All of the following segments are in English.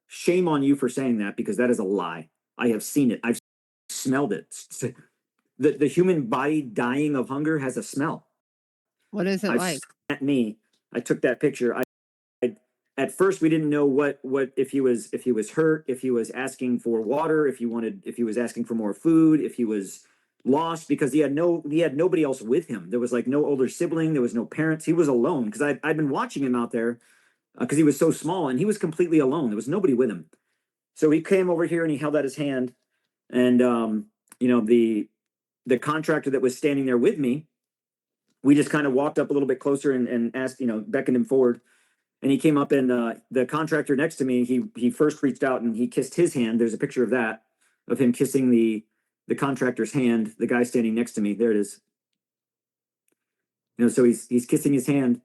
Shame on you for saying that, because that is a lie. I have seen it. I've smelled it. The human body dying of hunger has a smell. What is it like? At me, I took that picture. At first we didn't know what if he was hurt, if he was asking for water, if he was asking for more food, if he was lost, because he had nobody else with him. There was like no older sibling, there was no parents. He was alone, because I'd been watching him out there because he was so small and he was completely alone. There was nobody with him. So he came over here and he held out his hand, and the contractor that was standing there with me, we just kind of walked up a little bit closer and asked, beckoned him forward. And he came up, and the contractor next to me, he first reached out and he kissed his hand. There's a picture of that, of him kissing the contractor's hand, the guy standing next to me. There it is. So he's kissing his hand,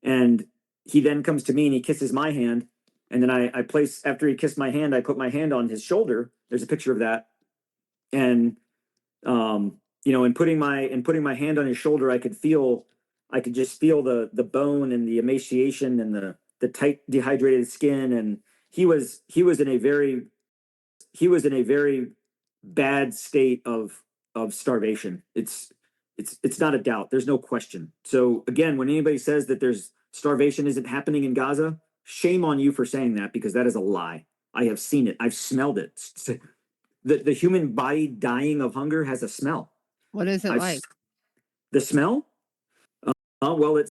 and he then comes to me and he kisses my hand. And then I place, after he kissed my hand, I put my hand on his shoulder. There's a picture of that. And in putting my hand on his shoulder, I could just feel the bone and the emaciation and the tight, dehydrated skin. And he was in a very bad state of starvation. It's not a doubt. There's no question. So again, when anybody says that there's starvation isn't happening in Gaza, shame on you for saying that, because that is a lie. I have seen it. I've smelled it. The human body dying of hunger has a smell. What is it like? The smell? Well, it's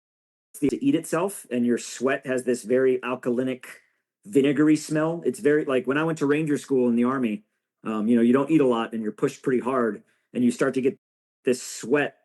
to eat itself, and your sweat has this very alkalinic, vinegary smell. It's very, like when I went to Ranger School in the Army, you don't eat a lot and you're pushed pretty hard, and you start to get this sweat